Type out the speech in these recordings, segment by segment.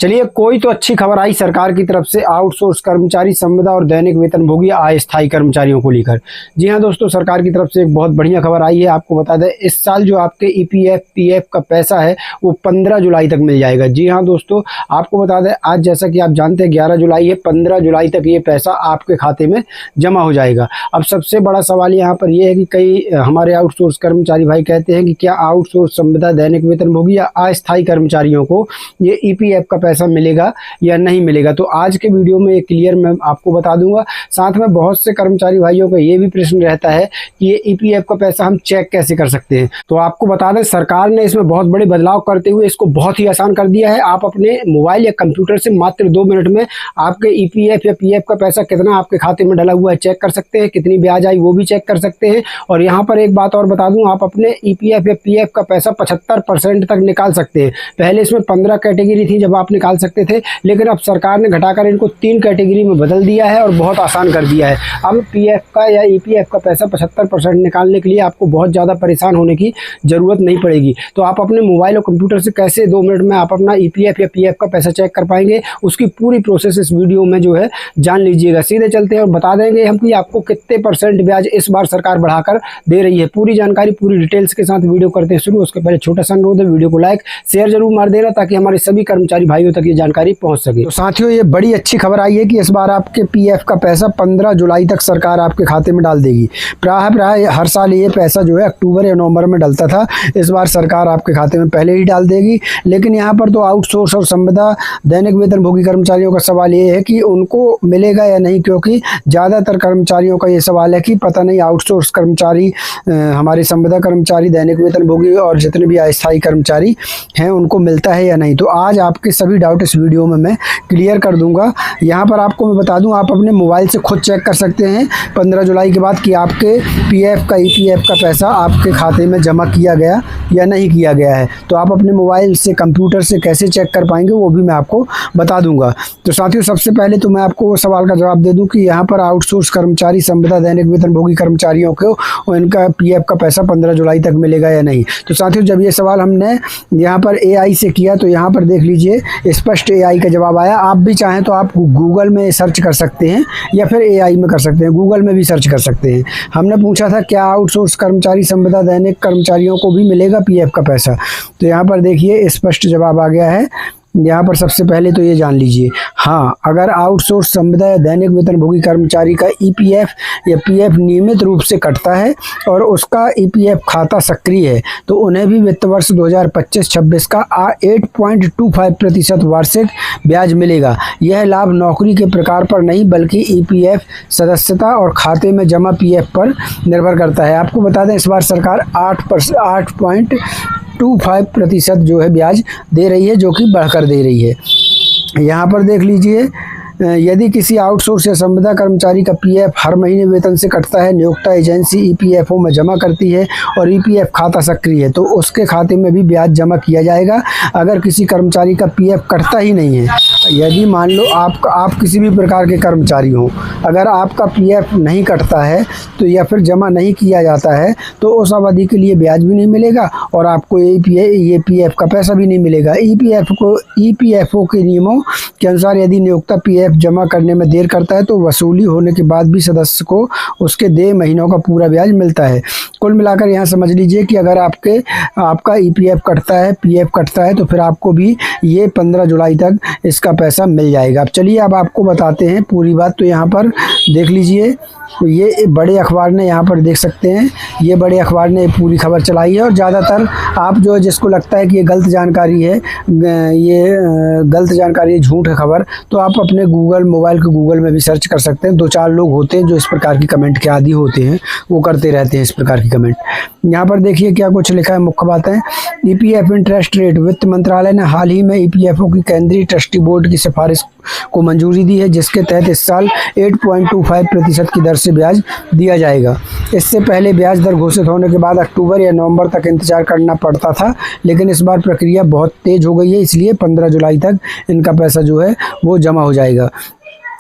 चलिए, कोई तो अच्छी खबर आई सरकार की तरफ से आउटसोर्स कर्मचारी, संविदा और दैनिक वेतनभोगी अस्थायी कर्मचारियों को लेकर। जी हां दोस्तों, सरकार की तरफ से एक बहुत बढ़िया खबर आई है। आपको बता दें, इस साल जो आपके ईपीएफ पीएफ का पैसा है वो 15 जुलाई तक मिल जाएगा। जी हां दोस्तों, आपको बता दें, आज जैसा कि आप जानते हैं 11 जुलाई है, 15 जुलाई तक ये पैसा आपके खाते में जमा हो जाएगा। अब सबसे बड़ा सवाल यहाँ पर यह है कि कई हमारे आउटसोर्स कर्मचारी भाई कहते हैं कि क्या आउटसोर्स, संविदा, दैनिक वेतनभोगी या अस्थायी कर्मचारियों को ये ईपीएफ का पैसा मिलेगा या नहीं मिलेगा। तो आज के वीडियो में क्लियर मैं आपको बता दूंगा। साथ में बहुत से कर्मचारी भाइयों का ये भी प्रश्न रहता है कि ये ईपीएफ का पैसा हम चेक कैसे कर सकते हैं। तो आपको बता दें, सरकार ने इसमें बहुत बड़े बदलाव करते हुए इसको बहुत ही आसान कर दिया है। आप अपने मोबाइल या कंप्यूटर से मात्र 2 मिनट में आपके ईपीएफ या पीएफ का पैसा कितना आपके खाते में डला हुआ है चेक कर सकते हैं, कितनी ब्याज आई वो भी चेक कर सकते हैं। और यहाँ पर एक बात और बता दूं, आप अपने ईपीएफ या पीएफ का पैसा 75% तक निकाल सकते हैं। पहले इसमें 15 कैटेगरी थी जब आप निकाल सकते थे, लेकिन अब सरकार ने घटाकर इनको 3 कैटेगरी में बदल दिया है और बहुत आसान कर दिया है। अब पीएफ का या ईपीएफ का पैसा 75% निकालने के लिए आपको बहुत ज़्यादा परेशान होने की ज़रूरत नहीं पड़ेगी। तो आप अपने मोबाइल और कंप्यूटर से कैसे 2 मिनट में आप अपना ईपीएफ या पीएफ का पैसा चेक कर पाएंगे, उसकी पूरी प्रोसेस इस वीडियो में जो है जान लीजिएगा। सीधे चलते हैं और बता देंगे हम कि आपको कितने % ब्याज इस बार सरकार बढ़ाकर दे रही है। पूरी जानकारी, पूरी डिटेल्स के साथ वीडियो करते हैं शुरू। उसके पहले छोटा सा अनुरोध है, वीडियो को लाइक शेयर जरूर मार देना ताकि हमारे सभी कर्मचारी भाइयों तक ये जानकारी पहुंच सके। तो साथियों, ये बड़ी अच्छी खबर आई है कि इस बार आपके पीएफ का पैसा 15 जुलाई तक सरकार आपके खाते में डाल देगी। प्राय हर साल ये पैसा जो है अक्टूबर या नवंबर में डलता था, इस बार सरकार आपके खाते में पहले ही डाल देगी। लेकिन यहाँ पर तो आउटसोर्स और संविदा, दैनिक वेतनभोगी कर्मचारियों का सवाल ये है कि उनको मिलेगा या नहीं, क्योंकि ज़्यादातर कर्मचारियों का ये सवाल है कि पता नहीं आउटसोर्स कर्मचारी, हमारे संविदा कर्मचारी, दैनिक वेतनभोगी और जितने भी अस्थायी कर्मचारी हैं उनको मिलता है या नहीं। तो आज आपके सभी डाउट इस वीडियो में मैं क्लियर कर दूंगा। यहाँ पर आपको मैं बता दूं, आप अपने मोबाइल से खुद चेक कर सकते हैं 15 जुलाई के बाद कि आपके पीएफ का, ईपीएफ का पैसा आपके खाते में जमा किया गया या नहीं किया गया है। तो आप अपने मोबाइल से, कंप्यूटर से कैसे चेक कर पाएंगे वो भी मैं आपको बता दूंगा। तो साथियों, सबसे पहले तो मैं आपको वो सवाल का जवाब दे दूं कि यहाँ पर आउटसोर्स कर्मचारी, संविदा, दैनिक वेतनभोगी कर्मचारियों को इनका पीएफ का पैसा 15 जुलाई तक मिलेगा या नहीं। तो साथियों, जब ये सवाल हमने यहाँ पर एआई से किया तो यहाँ पर देख लीजिए स्पष्ट एआई का जवाब आया। आप भी चाहें तो आप गूगल में सर्च कर सकते हैं या फिर एआई में कर सकते हैं, गूगल में भी सर्च कर सकते हैं। हमने पूछा था क्या आउटसोर्स कर्मचारी, संविदा, दैनिक कर्मचारियों को भी मिलेगा पीएफ का पैसा। तो यहाँ पर देखिए स्पष्ट जवाब आ गया है। यहाँ पर सबसे पहले तो ये जान लीजिए, हाँ, अगर आउटसोर्स, संविदा या दैनिक वेतनभोगी कर्मचारी का ईपीएफ या पीएफ नियमित रूप से कटता है और उसका ईपीएफ खाता सक्रिय है तो उन्हें भी वित्त वर्ष 2025-26 का 8.25% वार्षिक ब्याज मिलेगा। यह लाभ नौकरी के प्रकार पर नहीं बल्कि ईपीएफ सदस्यता और खाते में जमा पीएफ पर निर्भर करता है। आपको बता दें, इस बार सरकार 8.25% जो है ब्याज दे रही है, जो कि बढ़कर दे रही है। यहाँ पर देख लीजिए, यदि किसी आउटसोर्स या संविदा कर्मचारी का पीएफ हर महीने वेतन से कटता है, नियोक्ता एजेंसी ईपीएफओ में जमा करती है और ईपीएफ खाता सक्रिय है तो उसके खाते में भी ब्याज जमा किया जाएगा। अगर किसी कर्मचारी का पीएफ कटता ही नहीं है, यदि मान लो आप किसी भी प्रकार के कर्मचारी हो, अगर आपका पीएफ नहीं कटता है तो या फिर जमा नहीं किया जाता है तो उस अवधि के लिए ब्याज भी नहीं मिलेगा और आपको ये पीएफ का पैसा भी नहीं मिलेगा। ईपीएफओ के नियमों के अनुसार यदि नियोक्ता पीएफ जमा करने में देर करता है तो वसूली होने के बाद भी सदस्य को उसके देय महीनों का पूरा ब्याज मिलता है। कुल मिलाकर यहाँ समझ लीजिए कि अगर आपका ईपीएफ कटता है, पीएफ कटता है तो फिर आपको भी ये 15 जुलाई तक इसका पैसा मिल जाएगा। अब चलिए, अब आपको बताते हैं पूरी बात। तो यहाँ पर देख लीजिए, ये बड़े अखबार ने, यहाँ पर देख सकते हैं, ये बड़े अखबार ने पूरी खबर चलाई है। और ज़्यादातर आप जो, जिसको लगता है कि ये गलत जानकारी है, झूठ है खबर, तो आप अपने मोबाइल के गूगल में भी सर्च कर सकते हैं। 2-4 लोग होते हैं जो इस प्रकार की कमेंट के आदी होते हैं, वो करते रहते हैं इस प्रकार की कमेंट। यहाँ पर देखिए क्या कुछ लिखा है, मुख्य बात है। ईपीएफ इंटरेस्ट रेट, वित्त मंत्रालय ने हाल ही में ईपीएफओ की केंद्रीय ट्रस्टी बोर्ड की सिफारिश को मंजूरी दी है, जिसके तहत इस साल 8.25% की दर से ब्याज दिया जाएगा। इससे पहले ब्याज दर घोषित होने के बाद अक्टूबर या नवंबर तक इंतजार करना पड़ता था, लेकिन इस बार प्रक्रिया बहुत तेज हो गई है, इसलिए 15 जुलाई तक इनका पैसा जो है वो जमा हो जाएगा।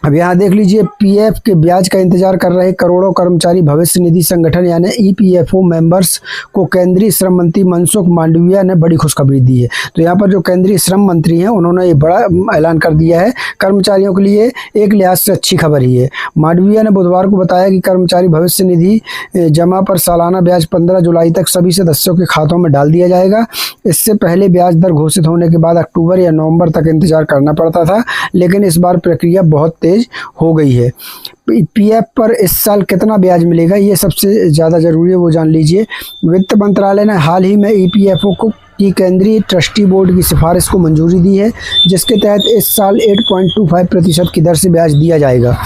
अब यहाँ देख लीजिए, पीएफ के ब्याज का इंतजार कर रहे करोड़ों कर्मचारी भविष्य निधि संगठन यानी ईपीएफओ मेंबर्स को केंद्रीय श्रम मंत्री मनसुख मांडविया ने बड़ी खुशखबरी दी है। तो यहाँ पर जो केंद्रीय श्रम मंत्री हैं उन्होंने ये बड़ा ऐलान कर दिया है। कर्मचारियों के लिए एक लिहाज से अच्छी खबर ही है। मांडविया ने बुधवार को बताया कि कर्मचारी भविष्य निधि जमा पर सालाना ब्याज 15 जुलाई तक सभी सदस्यों के खातों में डाल दिया जाएगा। इससे पहले ब्याज दर घोषित होने के बाद अक्टूबर या नवंबर तक इंतजार करना पड़ता था, लेकिन इस बार प्रक्रिया बहुत तेज हो गई है। पीएफ पर इस साल कितना ब्याज मिलेगा, ये सबसे ज़्यादा ज़रूरी है, वो जान लीजिए। वित्त मंत्रालय ने हाल ही में ईपीएफओ को की केंद्रीय ट्रस्टी बोर्ड की सिफारिश को मंजूरी दी है, जिसके तहत इस साल 8.25% की दर से ब्याज दिया जाएगा।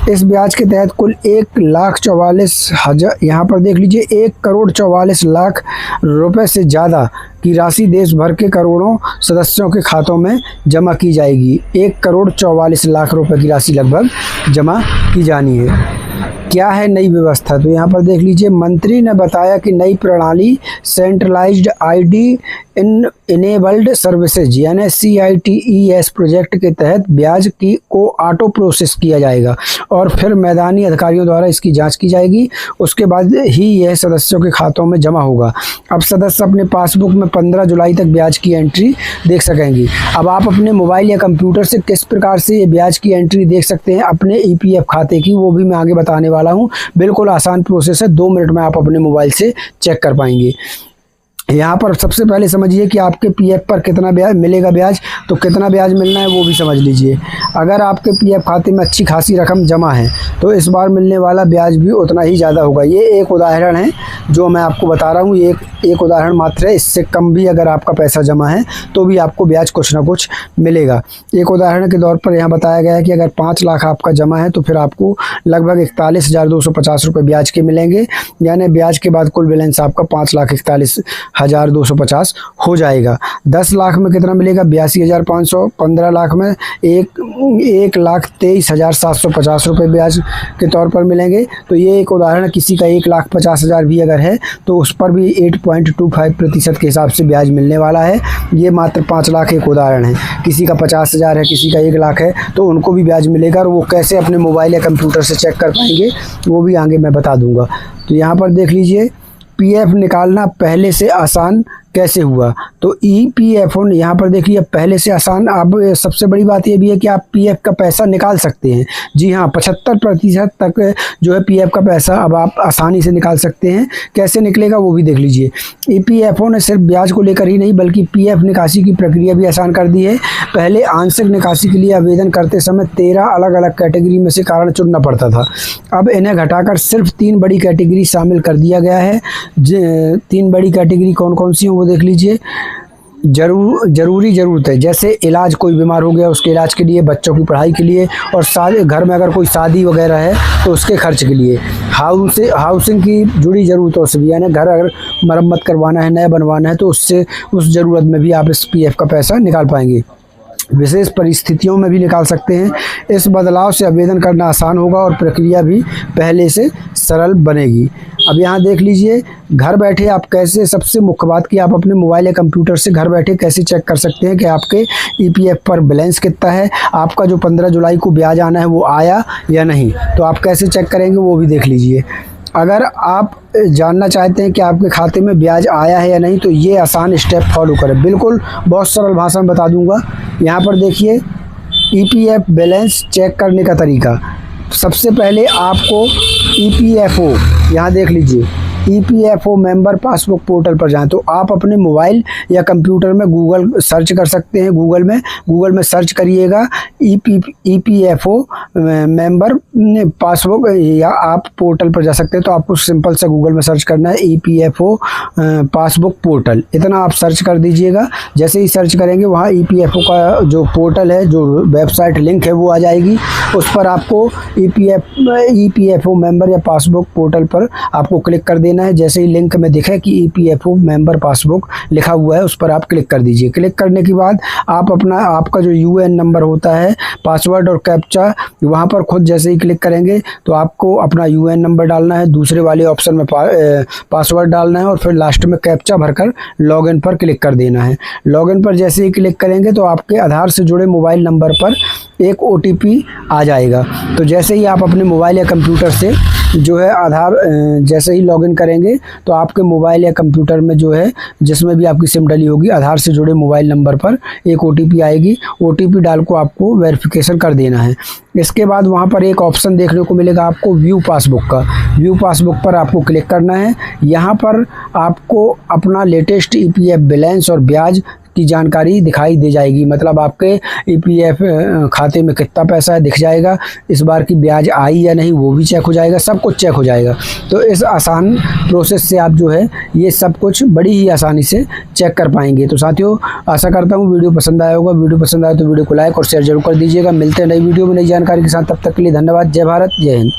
इस ब्याज के तहत कुल 1,44,000, यहाँ पर देख लीजिए, 1,44,00,000 रुपए से ज़्यादा की राशि देश भर के करोड़ों सदस्यों के खातों में जमा की जाएगी। 1,44,00,000 रुपए की राशि लगभग जमा की जानी है। क्या है नई व्यवस्था, तो यहाँ पर देख लीजिए, मंत्री ने बताया कि नई प्रणाली सेंट्रलाइज्ड आईडी इनेबल्ड सर्विसेज यानी CITES प्रोजेक्ट के तहत ब्याज की को ऑटो प्रोसेस किया जाएगा और फिर मैदानी अधिकारियों द्वारा इसकी जांच की जाएगी। उसके बाद ही यह सदस्यों के खातों में जमा होगा। अब सदस्य अपने पासबुक में 15 जुलाई तक ब्याज की एंट्री देख सकेंगी। अब आप अपने मोबाइल या कंप्यूटर से किस प्रकार से ये ब्याज की एंट्री देख सकते हैं अपने EPF खाते की, वो भी मैं आगे बताने वाला हूँ। बिल्कुल आसान प्रोसेस है, 2 मिनट में आप अपने मोबाइल से चेक कर पाएंगे। यहाँ पर सबसे पहले समझिए कि आपके पीएफ पर कितना ब्याज मिलेगा। ब्याज तो कितना ब्याज मिलना है वो भी समझ लीजिए। अगर आपके पीएफ खाते में अच्छी खासी रकम जमा है तो इस बार मिलने वाला ब्याज भी उतना ही ज़्यादा होगा। ये एक उदाहरण है जो मैं आपको बता रहा हूँ, ये एक उदाहरण मात्र है। इससे कम भी अगर आपका पैसा जमा है तो भी आपको ब्याज कुछ ना कुछ मिलेगा। एक उदाहरण के तौर पर यहाँ बताया गया है कि अगर 5 लाख आपका जमा है तो फिर आपको लगभग 41,250 रुपये ब्याज के मिलेंगे, यानी ब्याज के बाद कुल बैलेंस आपका 5,41,250 हो जाएगा। 10 लाख में कितना मिलेगा, 82,500। 15 लाख में 1,23,750 रुपये ब्याज के तौर पर मिलेंगे। तो ये एक उदाहरण है। किसी का 1,50,000 भी अगर है तो उस पर भी 8.25% के हिसाब से ब्याज मिलने वाला है। ये मात्र 5 लाख एक उदाहरण है। किसी का 50,000 है, किसी का 1 लाख है, तो उनको भी ब्याज मिलेगा। और वो कैसे अपने मोबाइल या कंप्यूटर से चेक कर पाएंगे वो भी आगे मैं बता दूंगा। तो यहाँ पर देख लीजिए, पीएफ निकालना पहले से आसान कैसे हुआ। तो ईपीएफओ यहाँ पर देखिए पहले से आसान। अब सबसे बड़ी बात ये भी है कि आप पीएफ का पैसा निकाल सकते हैं। जी हाँ, 75% तक जो है पीएफ का पैसा अब आप आसानी से निकाल सकते हैं। कैसे निकलेगा वो भी देख लीजिए। ईपीएफओ ने सिर्फ ब्याज को लेकर ही नहीं बल्कि पीएफ निकासी की प्रक्रिया भी आसान कर दी है। पहले आंशिक निकासी के लिए आवेदन करते समय 13 अलग अलग कैटेगरी में से कारण चुनना पड़ता था। अब इन्हें घटाकर सिर्फ 3 बड़ी कैटेगरी शामिल कर दिया गया है। 3 बड़ी कैटेगरी कौन कौन सी वो देख लीजिए। जरूरी ज़रूरत है, जैसे इलाज, कोई बीमार हो गया उसके इलाज के लिए, बच्चों की पढ़ाई के लिए, और घर में अगर कोई शादी वगैरह है तो उसके खर्च के लिए। हाउसिंग की जुड़ी ज़रूरतों से भी, यानी घर अगर मरम्मत करवाना है, नया बनवाना है तो उससे उस ज़रूरत में भी आप इस पीएफ का पैसा निकाल पाएंगे। विशेष परिस्थितियों में भी निकाल सकते हैं। इस बदलाव से आवेदन करना आसान होगा और प्रक्रिया भी पहले से सरल बनेगी। अब यहाँ देख लीजिए, घर बैठे आप कैसे, सबसे मुख्य बात कि आप अपने मोबाइल या कंप्यूटर से घर बैठे कैसे चेक कर सकते हैं कि आपके ईपीएफ पर बैलेंस कितना है, आपका जो 15 जुलाई को ब्याज आना है वो आया या नहीं। तो आप कैसे चेक करेंगे वो भी देख लीजिए। अगर आप जानना चाहते हैं कि आपके खाते में ब्याज आया है या नहीं तो ये आसान स्टेप फॉलो करें। बिल्कुल बहुत सरल भाषा में बता दूंगा। यहाँ पर देखिए, ईपीएफ बैलेंस चेक करने का तरीका। सबसे पहले आपको ईपीएफओ, यहाँ देख लीजिए, ईपीएफओ मेंबर पासबुक पोर्टल पर जाएं। तो आप अपने मोबाइल या कंप्यूटर में गूगल सर्च कर सकते हैं। गूगल में सर्च करिएगा ईपीएफओ मेंबर पासबुक, या आप पोर्टल पर जा सकते हैं। तो आपको सिंपल से गूगल में सर्च करना है ईपीएफओ पासबुक पोर्टल, इतना आप सर्च कर दीजिएगा। जैसे ही सर्च करेंगे वहाँ ईपीएफओ का जो पोर्टल है, जो वेबसाइट लिंक है वो आ जाएगी। उस पर आपको ईपीएफओ मेंबर या पासबुक पोर्टल पर आपको क्लिक कर देना है। जैसे ही लिंक में दिखे कि ईपीएफओ मेंबर पासबुक लिखा हुआ है उस पर आप क्लिक कर दीजिए। क्लिक करने के बाद आप आपका जो यूएएन नंबर होता है है पासवर्ड और कैप्चा, वहाँ पर खुद जैसे ही क्लिक करेंगे तो आपको अपना यूएन नंबर डालना है, दूसरे वाले ऑप्शन में पासवर्ड डालना है और फिर लास्ट में कैप्चा भरकर लॉगिन पर क्लिक कर देना है। लॉगिन पर जैसे ही क्लिक करेंगे तो आपके आधार से जुड़े मोबाइल नंबर पर एक ओटीपी आ जाएगा। तो जैसे ही आप अपने मोबाइल या कंप्यूटर से जो है आधार जैसे ही लॉगिन करेंगे तो आपके मोबाइल या कंप्यूटर में जो है जिसमें भी आपकी सिम डली होगी आधार से जुड़े मोबाइल नंबर पर एक ओटीपी आएगी। ओटीपी डाल को आपको वेरिफिकेशन कर देना है। इसके बाद वहाँ पर एक ऑप्शन देखने को मिलेगा आपको व्यू पासबुक का। व्यू पासबुक पर आपको क्लिक करना है। यहाँ पर आपको अपना लेटेस्ट ईपीएफ बैलेंस और ब्याज की जानकारी दिखाई दे जाएगी, मतलब आपके ईपीएफ खाते में कितना पैसा है दिख जाएगा, इस बार की ब्याज आई या नहीं वो भी चेक हो जाएगा, सब कुछ चेक हो जाएगा। तो इस आसान प्रोसेस से आप जो है ये सब कुछ बड़ी ही आसानी से चेक कर पाएंगे। तो साथियों आशा करता हूँ वीडियो पसंद आया होगा। वीडियो पसंद आए तो वीडियो को लाइक और शेयर जरूर कर दीजिएगा। मिलते हैं नई वीडियो में नई जानकारी के साथ, तब तक के लिए धन्यवाद। जय भारत, जय हिंद।